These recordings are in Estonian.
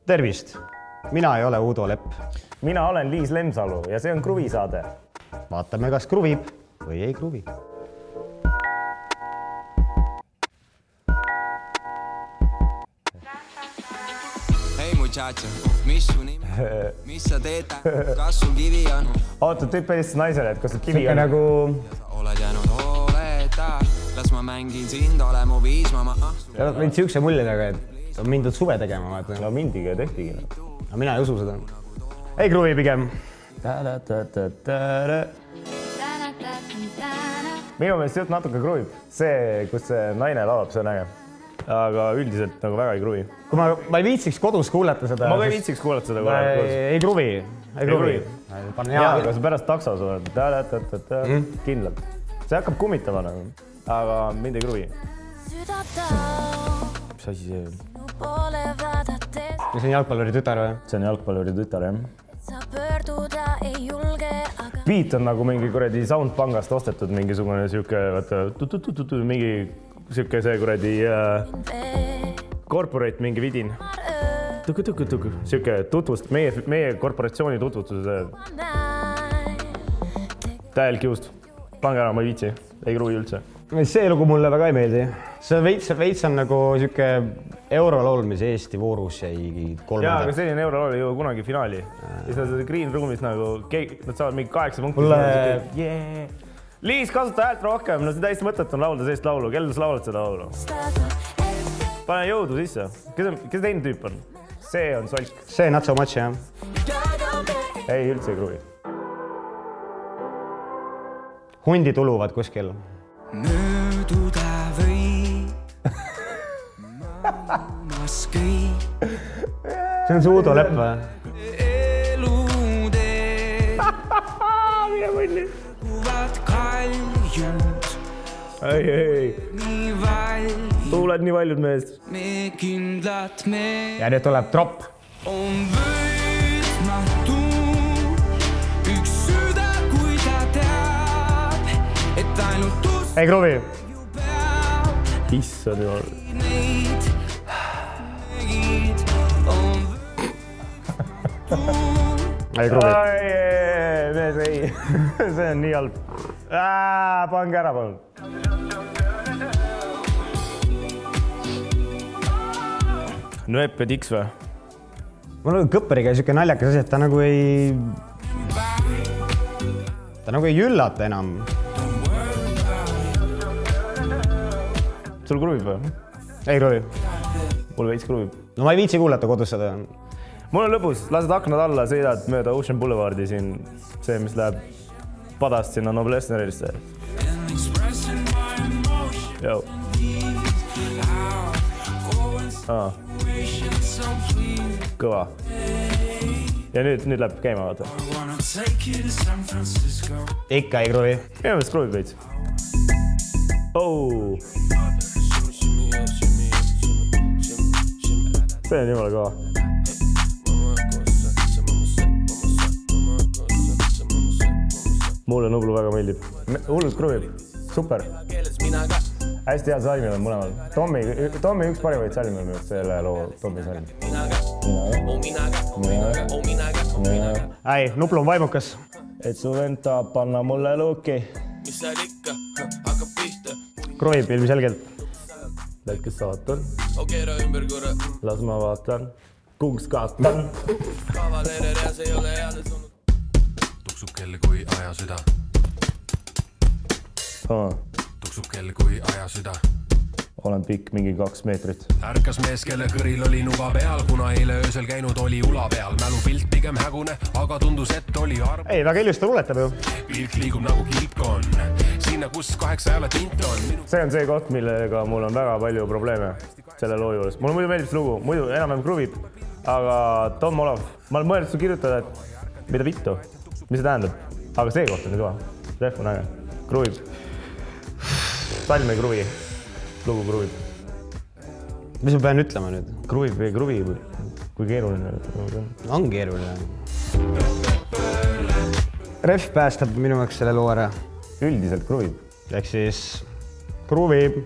Tervist! Mina ei ole Uudo Lepp. Mina olen Liis Lemsalu ja see on Kruvi saade. Vaatame, kas kruvib või ei kruvi. Hei muchacho, mis su nimi? Mis sa teed? Kas sul kivi on? Oota, tüüp helistas naisele, et kas sul kivi on? Nagu... Oled jäänud hooleta, las ma mängin sind, ole mu viis, ma Võid siukse mulje taga, et on mindud suve tegema, vaata. No mindigi ja tehtigi. Aga mina ei usu seda. Ei kruvi pigem. Minu meelest jutt natuke kruvib. See, kus see naine laulab, see on äge. Aga üldiselt nagu väga ei kruvi. Kui ma ei viitsiks kodus kuulata seda... Ma ka ei viitsiks kuulata seda. Ei kruvi. Ei kruvi. Jaa, aga sa pärast taksos oled. Kindlalt. See hakkab kummitama nagu. Aga mind ei kruvi. Mis asi see on? See on jalgpalluri tütar või? See on jalgpalluri tütar, jah. Beat on nagu mingi kuradi Soundpangast ostetud mingisugune siuke, vaata, mingi siuke see kuradi corporate mingi vidin. Siuke tutvust, meie korporatsiooni tutvustuse. Täielik juust. Pange ära, ma ei viitsi. Ei kruvi üldse. See lugu mulle väga ei meeldi. See veits on nagu siuke eurolaul, mis Eesti voorus jäi 3. Jaa, aga selline eurolaul ei jõua kunagi finaali. Siis nad Green Roomis nagu, nad saavad mingi 8 punkti. Liis, kasuta häält rohkem, no see täiesti mõtet on laulda sellist laulu. Kellel sa laulad seda laulu? Pane jõudu sisse. Kes teine tüüp on? See on solk. See not so much, jah. Ei, üldse ei kruvi. Hundi tuluvad kuskil. Mööduda või maailmas kõik. See on see Uudo Lepp või? Elutee Mine mõnni. kuvad kaljud. Ei. Nii valjud. Tuuled nii valjud meest. Me kindlad me Ja nüüd tuleb drop. on võitmatu. Üks süda, kui ta teab, et ainult Ei kruvi. Issand jumal. neid tegid on Ei kruvi. Mees ei. See on nii halb. Pange ära, palun. Nööp ja tiks või? Mul on kõpperiga siuke naljakas asi, et ta nagu ei üllata enam. Sul kruvib või? Ei kruvi. Mul veits kruvib. No ma ei viitsi kuulata kodus seda. Mul on lõbus, lased aknad alla, sõidad mööda Ocean Boulevardi siin. See, mis läheb padast sinna Noblessnerisse. Jou. Kõva. Ja nüüd läheb käima, vaata. Ikka ei kruvi. Minu meelest kruvib veits. Oh. See on jumala kõva. Mulle Nublu väga meeldib. Hullult kruvib. Super. Hästi head salmid on mõlemal. Tommi üks parimaid salmi on nüüd selle loo Tommi salm. Ei, Nublu on vaimukas. Et su vend tahab panna mulle luuki. mis seal ikka hakkab pihta. Kruvib ilmselgelt. Väike saatan. Keera ümber korra. Las ma vaatan. Kungs kaatan. Kavaleri reas ei ole heale sunnud. Tuksub kell kui aja süda. Tuksub kell kui aja süda. Olen pikk mingi 2 meetrit. Ärkas mees, kelle kõril oli nuga peal, kuna eile öösel käinud oli ula peal. Mälupilt pigem hägune, aga tundus, et oli arv. Ei, väga ilusti luuletab ju. Pilk liigub nagu kilpkon. Sinna, kus 8 ajale tint on. See on see koht, millega mul on väga palju probleeme selle loo juures. Mulle muidu meeldib see lugu, muidu enam-enam kruvib. Aga Tom Olav, ma olen mõelnud su kirjutada, et mida vittu, mis see tähendab. Aga see koht on kõva. Ref on äge. Kruvib. Salm ei kruvi. Lugu kruvib. Mis ma pean ütlema nüüd? Kruvib või kruvi? Kui keeruline? On keeruline. Ref päästab minu jaoks selle loo ära. Üldiselt kruvib. Ehk siis kruvib.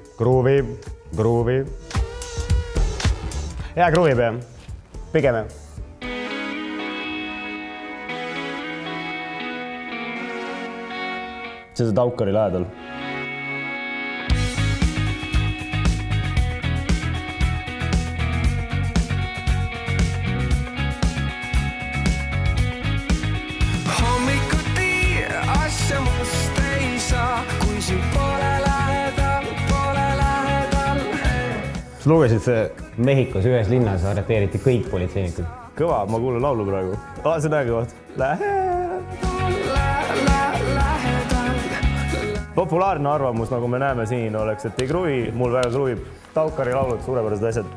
Hea kruvib, jah. pigem. See Taukari lähedal. Hommikuti asja must ei saa, kui sind pole lähedal. Sa lugesid see Mehhikos ühes linnas arreteeriti kõik politseinikud. Kõva, ma kuulen laulu praegu. See näe kõvat. Populaarne arvamus, nagu me näeme siin, oleks, et ei kruvi, mul väga kruvib. Taukari laulud, suurepärased asjad.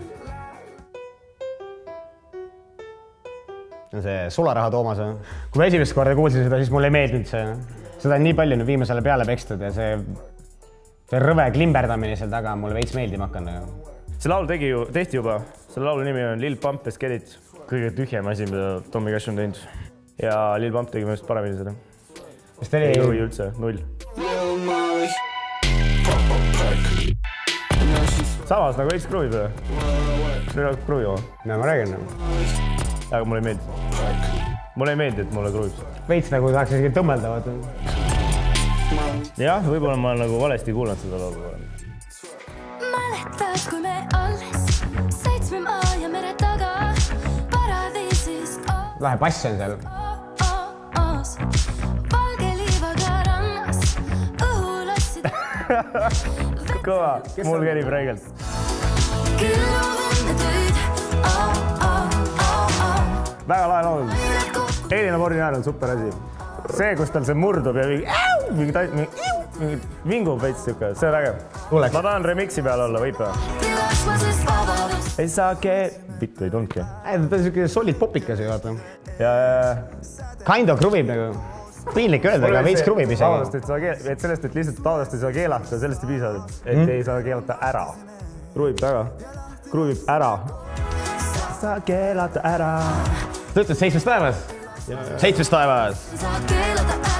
See Sularaha Toomas. Kui ma esimest korda kuulsin seda, siis mulle ei meeldinud see. Seda on nii palju nüüd viimasele peale pekstud ja see rõve klimberdamine seal taga mulle veits meeldima hakanud. See laul tehti juba. Selle laulu nimi on Lil Pump Let's Get It. Kõige tühjem asi, mida Tommy Cash on teinud. Ja Lil Pump tegi mõnest paremini seda. Ei kruvi üldse, 0. Samas nagu veits kruvib. See on kruvi oma. No ma räägin. Aga mulle ei meeldi. Mulle ei meeldi, et mulle kruvib. Veits nagu tahaks isegi tõmmelda. Jah, võib-olla ma nagu valesti kuulanud seda laulu. Mäletad, kui me alles 7 maa ja mere taga paradiisis Lahe pass on seal. valge liivaga rannas õhulassid Kõva, mul kerib räigelt. külmavõnne töid Väga lahe laul. Eeline Morninaar on super asi. See, kus tal see murdub ja mingi vingub veits siuke, see on äge. Ma tahan remixi peal olla, võib või? Ei saake... Vittu ei tundki. Ta on siuke solid popikas ju, vaata. Ja... Kind of kruvib nagu. Piinlik öelda, aga veits kruvib isegi. Taadast, et sellest, et lihtsalt taadast ei saa keelata, sellest ei piisa, et ei saa keelata ära. Kruvib väga. Kruvib ära. Saa keelata ära. Ta ütles 7 taevas. 7 taevas. Saa keelata ära